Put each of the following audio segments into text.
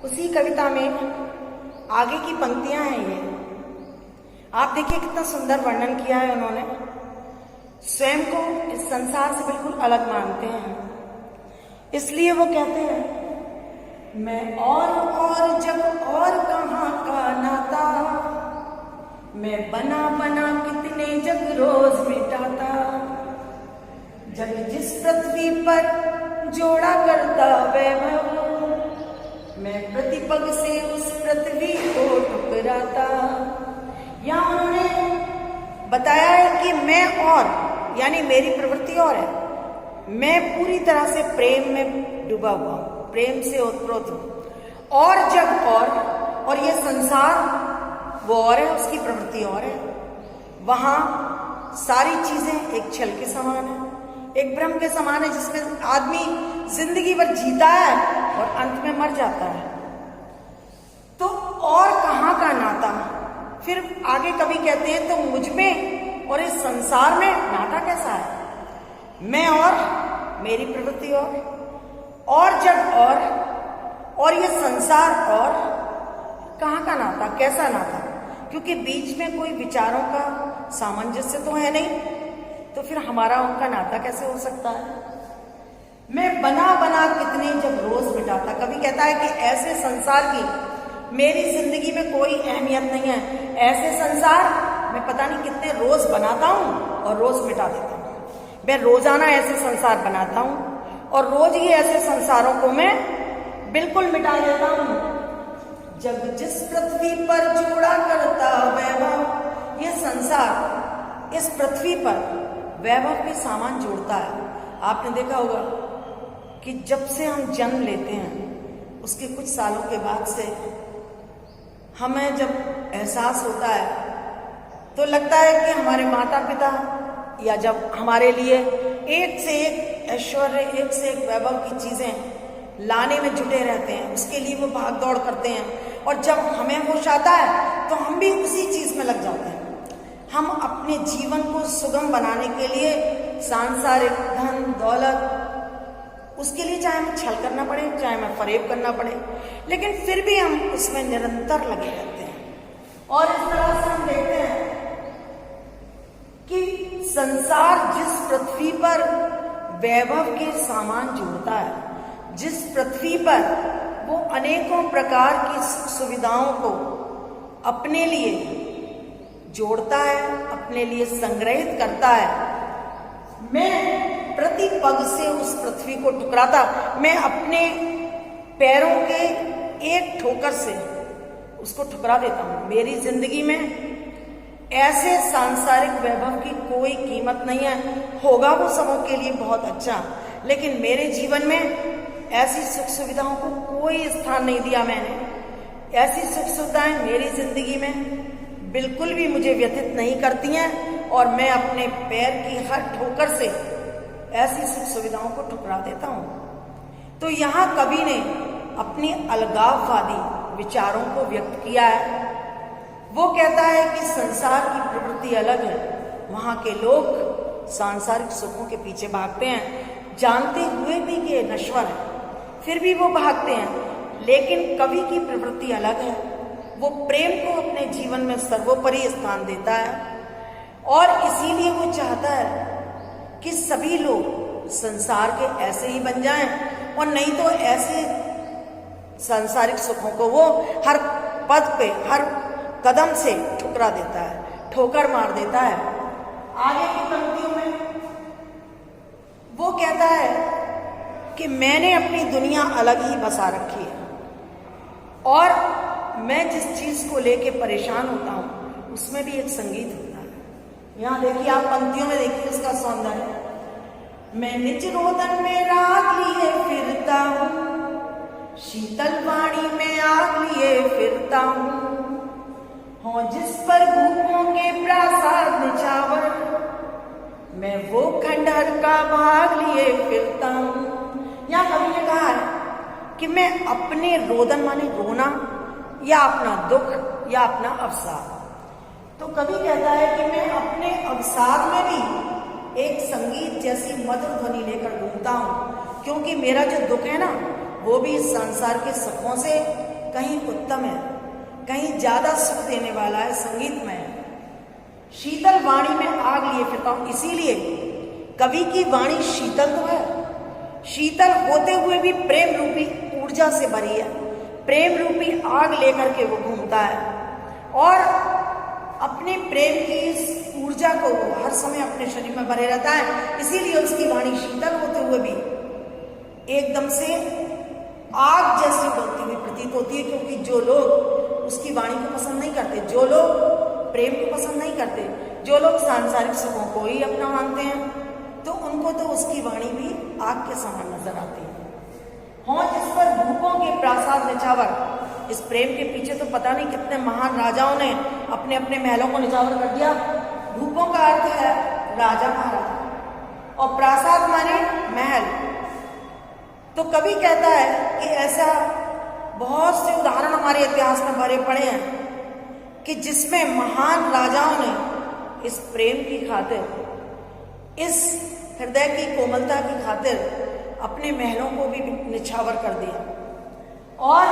उसी कविता में आगे की पंक्तियां हैं ये। आप देखिए कितना सुंदर वर्णन किया है उन्होंने। स्वयं को इस संसार से बिल्कुल अलग मानते हैं, इसलिए वो कहते हैं मैं और जब और कहाँ का नाता, मैं बना बना कितने जग रोज मिटाता, जग जिस पृथ्वी पर जोड़ा करता वैभव, मैं प्रतिपग से उस पृथ्वी को ठुकराता। यहाँ उन्होंने बताया है कि मैं और यानी मेरी प्रवृत्ति और है, मैं पूरी तरह से प्रेम में डूबा हुआ हूं, प्रेम से ओतप्रोत हूं। और जब और ये संसार वो और है, उसकी प्रवृत्ति और है। वहां सारी चीजें एक छल के समान है, एक भ्रम के समान है, जिसमें आदमी जिंदगी भर जीता है और अंत में मर जाता है। तो और कहाँ का नाता? फिर आगे कवि कहते हैं तो मुझ में और इस संसार में नाता कैसा है? मैं और मेरी प्रवृत्ति और जग और ये संसार और, कहाँ का नाता, कैसा नाता? क्योंकि बीच में कोई विचारों का सामंजस्य तो है नहीं, तो फिर हमारा उनका नाता कैसे हो सकता है? मैं बना बना कितने जब रोज मिटाता। कभी कहता है कि ऐसे संसार की मेरी जिंदगी में कोई अहमियत नहीं है, ऐसे संसार मैं पता नहीं कितने रोज बनाता हूं और रोज मिटा देता हूं। मैं रोजाना ऐसे संसार बनाता हूं और रोज ही ऐसे संसारों को मैं बिल्कुल मिटा देता हूं। जब जिस पृथ्वी पर जोड़ा करता वैभव, ये संसार इस पृथ्वी पर वैभव के सामान जोड़ता है। आपने देखा होगा कि जब से हम जन्म लेते हैं उसके कुछ सालों के बाद से हमें जब एहसास होता है तो लगता है कि हमारे माता पिता या जब हमारे लिए एक से एक ऐश्वर्य, एक से एक वैभव की चीजें लाने में जुटे रहते हैं, उसके लिए वो भाग दौड़ करते हैं, और जब हमें होश आता है तो हम भी उसी चीज में लग जाते हैं। हम अपने जीवन को सुगम बनाने के लिए सांसारिक धन दौलत, उसके लिए चाहे हमें छल करना पड़े, चाहे हमें फरेब करना पड़े, लेकिन फिर भी हम उसमें निरंतर लगे रहते हैं। और इस तरह से हम देखते हैं कि संसार जिस पृथ्वी पर वैभव के सामान जोड़ता है, जिस पृथ्वी पर वो अनेकों प्रकार की सुविधाओं को अपने लिए जोड़ता है, अपने लिए संग्रहित करता है, मैं प्रति पग से उस पृथ्वी को टुकराता। मैं अपने पैरों के एक ठोकर से उसको ठुकरा देता हूं। मेरी जिंदगी में ऐसे सांसारिक वैभव की कोई कीमत नहीं है। होगा वो सबों के लिए बहुत अच्छा, लेकिन मेरे जीवन में ऐसी सुख सुविधाओं को कोई स्थान नहीं दिया मैंने। ऐसी सुख सुविधाएं मेरी जिंदगी में बिल्कुल भी मुझे व्यथित नहीं करती हैं, और मैं अपने पैर की हर ठोकर से ऐसी सुख सुविधाओं को ठुकरा देता हूं। तो यहाँ कवि ने अपनी अलगाववादी विचारों को व्यक्त किया है। वो कहता है कि संसार की प्रवृत्ति अलग है, वहां के लोग सांसारिक सुखों के पीछे भागते हैं, जानते हुए भी कि नश्वर है, फिर भी वो भागते हैं। लेकिन कवि की प्रवृत्ति अलग है, वो प्रेम को अपने जीवन में सर्वोपरि स्थान देता है, और इसीलिए वो चाहता है कि सभी लोग संसार के ऐसे ही बन जाएं, और नहीं तो ऐसे सांसारिक सुखों को वो हर पद पे, हर कदम से ठुकरा देता है, ठोकर मार देता है। आगे की पंक्तियों में वो कहता है कि मैंने अपनी दुनिया अलग ही बसा रखी है, और मैं जिस चीज को लेके परेशान होता हूं उसमें भी एक संगीत होता है। यहाँ देखिए, आप पंक्तियों में देखिए उसका सौंदर्य। मैं निज रोदन में राग लिए फिरता हूँ, शीतल वाणी में आग लिए फिरता हूँ, हो जिस पर भूपों के प्रासाद निछावर, मैं वो खंडहर का भाग लिए फिरता हूँ। यहाँ कवि ने कहा है कि मैं अपने रोदन माने रोना, या अपना दुख, या अपना अवसाद, तो कवि कहता है कि मैं अपने अवसाद में भी एक संगीत जैसी मधुर ध्वनि लेकर घूमता हूं, क्योंकि मेरा जो दुख है ना वो भी इस संसार के सुखों से कहीं उत्तम है, कहीं ज्यादा सुख देने वाला है, संगीतमय है। शीतल वाणी में आग लिए फिरता हूं, इसीलिए कवि की वाणी शीतल तो है, शीतल होते हुए भी प्रेम रूपी ऊर्जा से भरी है। प्रेम रूपी आग लेकर के वो घूमता है और अपने प्रेम की इस ऊर्जा को हर समय अपने शरीर में भरे रहता है। इसीलिए उसकी वाणी शीतल होते हुए भी एकदम से आग जैसी उड़ती हुई प्रतीत होती है, क्योंकि जो लोग उसकी वाणी को पसंद नहीं करते, जो लोग प्रेम को पसंद नहीं करते, जो लोग सांसारिक सुखों को ही अपना मानते हैं, तो उनको तो उसकी वाणी भी आग के समान नजर आती है। हाँ, जिस पर भूपों के प्रासाद निछावर, इस प्रेम के पीछे तो पता नहीं कितने महान राजाओं ने अपने अपने महलों को निछावर कर दिया। भूपों का अर्थ है राजा महाराजा और प्रासाद माने महल। तो कवि कहता है कि ऐसा बहुत से उदाहरण हमारे इतिहास में भरे पड़े हैं कि जिसमें महान राजाओं ने इस प्रेम की खातिर, इस हृदय की कोमलता की खातिर अपने महलों को भी निछावर कर दिया। और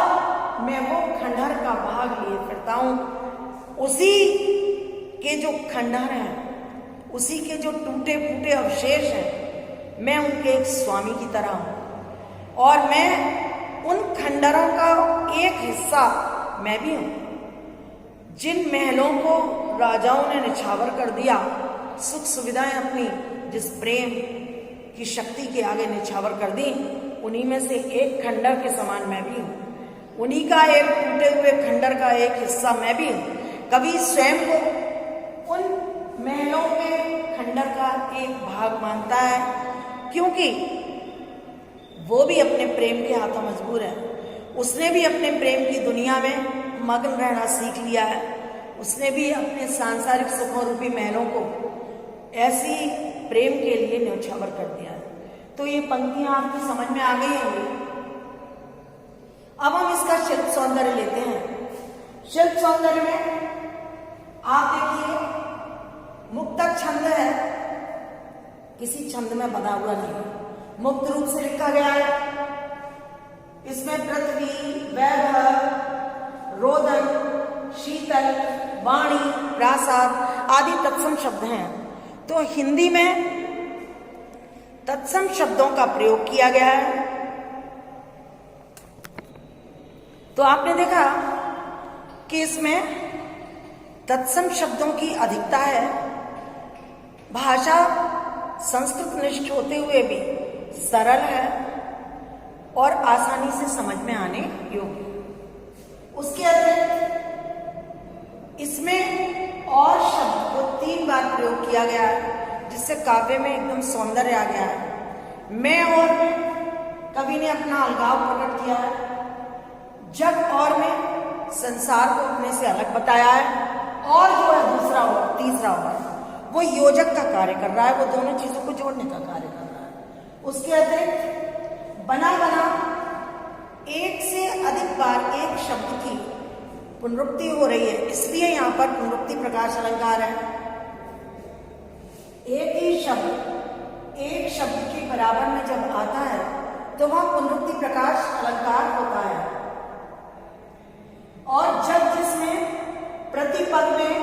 मैं वो खंडहर का भाग लिए फिरता हूं, उसी के जो खंडहर हैं, उसी के जो टूटे फूटे अवशेष हैं, मैं उनके एक स्वामी की तरह हूं और मैं उन खंडहरों का एक हिस्सा मैं भी हूं। जिन महलों को राजाओं ने निछावर कर दिया, सुख सुविधाएं अपनी जिस प्रेम की शक्ति के आगे निछावर कर दी, उन्हीं में से एक खंडहर के समान मैं भी हूं, उन्हीं का एक टूटे हुए खंडहर का एक हिस्सा मैं भी हूं। कवि स्वयं को उन महलों के खंडहर का एक भाग मानता है, क्योंकि वो भी अपने प्रेम के हाथों मजबूर है। उसने भी अपने प्रेम की दुनिया में मग्न रहना सीख लिया है। उसने भी अपने सांसारिक सुखों रूपी महलों को ऐसी प्रेम के लिए न्यौछावर कर दिया है। तो ये पंक्तियां आपकी समझ में आ गई होंगी। अब हम इसका शिल्प सौंदर्य लेते हैं। शिल्प सौंदर्य में आप देखिए, मुक्तक छंद है, किसी छंद में बना हुआ नहीं, मुक्त रूप से लिखा गया है। इसमें पृथ्वी, वैभव, रोदन, शीतल, वाणी, प्रासाद आदि तत्सम शब्द हैं। तो हिंदी में तत्सम शब्दों का प्रयोग किया गया है। तो आपने देखा कि इसमें तत्सम शब्दों की अधिकता है। भाषा संस्कृत निष्ठ होते हुए भी सरल है और आसानी से समझ में आने योग्य। उसके अतिरिक्त इसमें और शब्द को 3 बार प्रयोग किया गया है, जिससे काव्य में एकदम सौंदर्य आ गया है। मैं और में कवि ने अपना अलगाव प्रकट किया है। जग और में संसार को अपने से अलग बताया है। और जो है दूसरा वर्ग, तीसरा वर्ग, वो योजक का कार्य कर रहा है, वो दोनों चीजों को जोड़ने का कार्य कर रहा है। उसके अतिरिक्त बना एक से अधिक बार एक शब्द की पुनरुक्ति हो रही है, इसलिए यहां पर पुनरुक्ति प्रकाश अलंकार है। एक ही शब्द एक शब्द के बराबर में जब आता है तो वह पुनरुक्ति प्रकाश अलंकार होता है। और जब जिसमें प्रतिपद में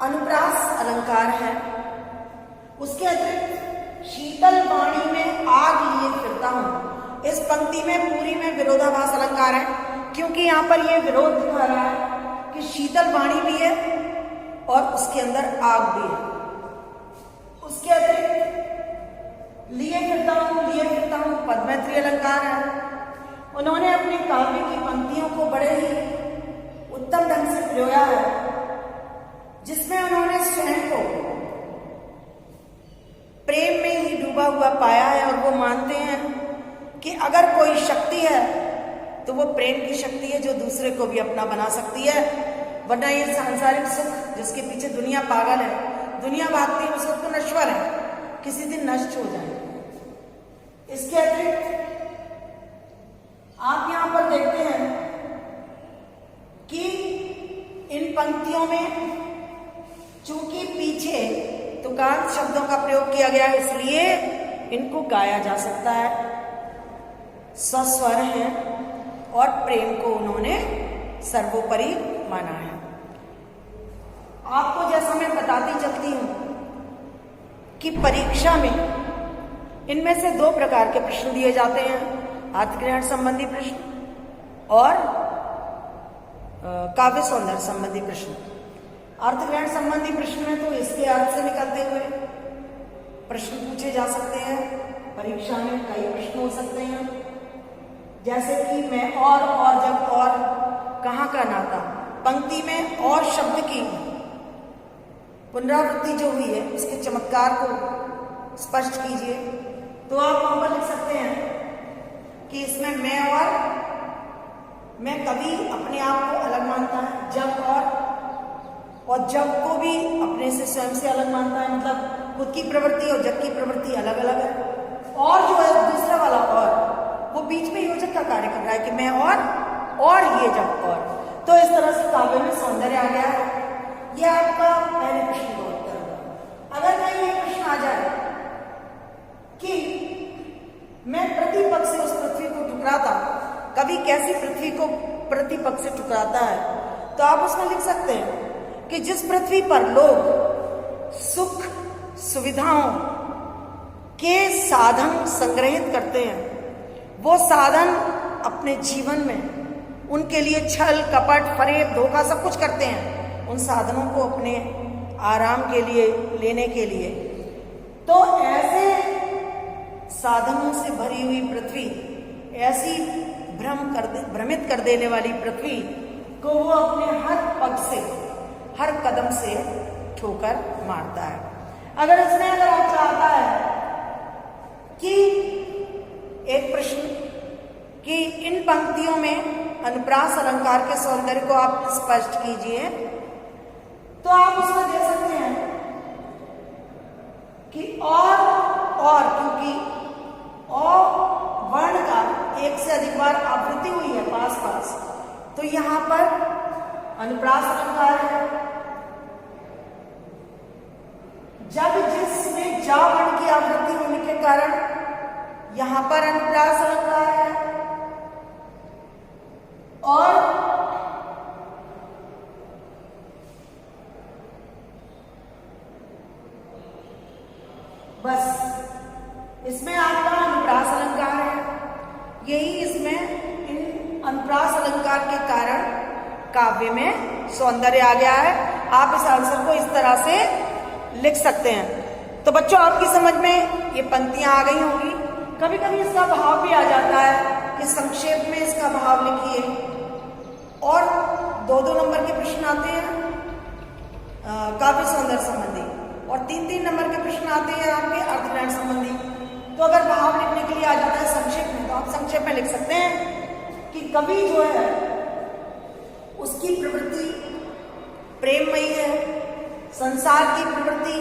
अनुप्रास अलंकार है, उसके अतिरिक्त शीतल वाणी में आग लिए फिरता हूं, इस पंक्ति में पूरी में विरोधाभास अलंकार है, क्योंकि यहां पर यह विरोध दिखा रहा है कि शीतल वाणी भी है और उसके अंदर आग भी है। उसके अतिरिक्त लिए फिरता हूं पद्मैत्री अलंकार है। उन्होंने अपने काव्य की पंक्तियों को बड़े ही उत्तम ढंग से प्रयोया है, जिसमें उन्होंने स्वयं को प्रेम में ही डूबा हुआ पाया है। और वो मानते हैं कि अगर कोई शक्ति है तो वो प्रेम की शक्ति है, जो दूसरे को भी अपना बना सकती है। वरना ये सांसारिक सुख जिसके पीछे दुनिया पागल है, दुनिया भागती है, वो सुख तो नश्वर है, किसी दिन नष्ट हो जाए। इसके अतिरिक्त आप यहां पर देखते हैं कि इन पंक्तियों में चूंकि पीछे तुकांत शब्दों का प्रयोग किया गया है, इसलिए इनको गाया जा सकता है। सस्वर हैं और प्रेम को उन्होंने सर्वोपरि माना है। आपको जैसा मैं बताती चलती हूं कि परीक्षा में इनमें से दो प्रकार के प्रश्न दिए जाते हैं, अर्थग्रहण संबंधी प्रश्न और काव्य सौंदर्य संबंधी प्रश्न। अर्थग्रहण संबंधी प्रश्न में तो इसके अर्थ से निकलते हुए प्रश्न पूछे जा सकते हैं। परीक्षा में कई प्रश्न हो सकते हैं, जैसे कि मैं और जब और कहाँ का नाता। पंक्ति में और शब्द की पुनरावृत्ति जो हुई है उसके चमत्कार को स्पष्ट कीजिए। तो आप वहां पर लिख सकते हैं कि इसमें मैं कभी अपने आप को अलग मानता है, जब और जब को भी अपने से स्वयं से अलग मानता है, मतलब खुद की प्रवृत्ति और जब की प्रवृत्ति अलग अलग है। और जो है दूसरा वाला और, वो बीच में योजक का कार्य कर रहा है कि मैं और ये जब और। तो इस तरह से काव्य में सौंदर्य आ गया है। यह आपका पहले प्रश्न का उत्तर होगा। अगर कहीं ये प्रश्न आ जाए कि मैं प्रतिपक्ष से उस पृथ्वी को टुकराता, कवि कैसी पृथ्वी को प्रतिपक्ष से टुकराता है, तो आप उसमें लिख सकते हैं कि जिस पृथ्वी पर लोग सुख सुविधाओं के साधन संग्रहित करते हैं, वो साधन अपने जीवन में उनके लिए छल कपट फरेब धोखा सब कुछ करते हैं, उन साधनों को अपने आराम के लिए लेने के लिए। तो ऐसे साधनों से भरी हुई पृथ्वी, ऐसी भ्रमित कर देने वाली पृथ्वी को वो अपने हर पग से हर कदम से ठोकर मारता है। अगर आप चाहता है कि एक प्रश्न कि इन पंक्तियों में अनुप्रास अलंकार के सौंदर्य को आप स्पष्ट कीजिए, तो आप उसमें दे सकते हैं कि और क्योंकि वर्ण का एक से अधिक बार आवृत्ति हुई है पास, तो यहां पर अनुप्रास अलंकार है। जब जिसमें जा वर्ण की आवृत्ति होने के कारण यहां पर अनुप्रास अलंकार है। और बस इसमें आपका अनुप्रास अलंकार है। यही इसमें इन अनुप्रास अलंकार के कारण काव्य में सौंदर्य आ गया है। आप इस आंसर को इस तरह से लिख सकते हैं। तो बच्चों, आपकी समझ में ये पंक्तियां आ गई होंगी। कभी कभी इसका भाव भी आ जाता है कि संक्षेप में इसका भाव लिखिए। और 2-2 नंबर के प्रश्न आते हैं काव्य सौंदर्य संबंधी, और 3-3 नंबर के प्रश्न आते हैं आपके अर्थग्रहण संबंधी। तो अगर भाव लिखने के लिए आ जाता है संक्षेप में, तो आप संक्षेप में लिख सकते हैं कि कवि जो है उसकी प्रवृत्ति प्रेममयी है, संसार की प्रवृत्ति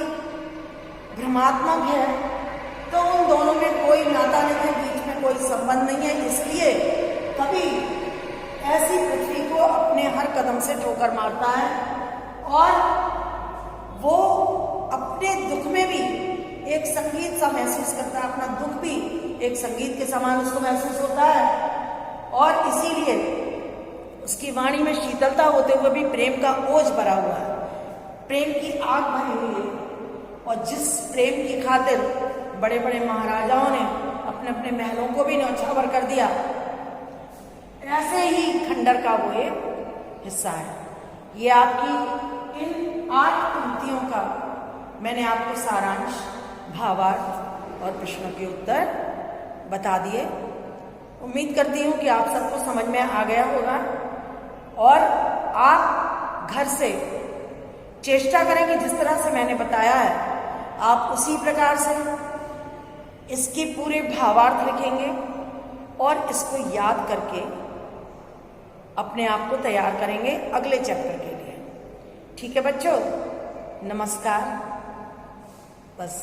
भ्रमात्मक है, तो उन दोनों में कोई नाता नहीं है, बीच में कोई संबंध नहीं है। इसलिए कवि ऐसी पृथ्वी को अपने हर कदम से ठोकर मारता है और वो अपने दुख में भी एक संगीत सा महसूस करता है। अपना दुख भी एक संगीत के समान उसको महसूस होता है, और इसीलिए उसकी वाणी में शीतलता होते हुए भी प्रेम का ओज भरा हुआ है, प्रेम की आग भरी हुई है। और जिस प्रेम की खातिर बड़े बड़े महाराजाओं ने अपने अपने महलों को भी न्यौछावर कर दिया, ऐसे ही खंडर का वो एक हिस्सा है। ये आपकी इन 8 पंक्तियों का मैंने आपको सारांश, भावार्थ और प्रश्नों के उत्तर बता दिए। उम्मीद करती हूँ कि आप सबको समझ में आ गया होगा, और आप घर से चेष्टा करें कि जिस तरह से मैंने बताया है आप उसी प्रकार से इसके पूरे भावार्थ लिखेंगे और इसको याद करके अपने आप को तैयार करेंगे अगले चैप्टर के लिए। ठीक है बच्चों, नमस्कार। बस।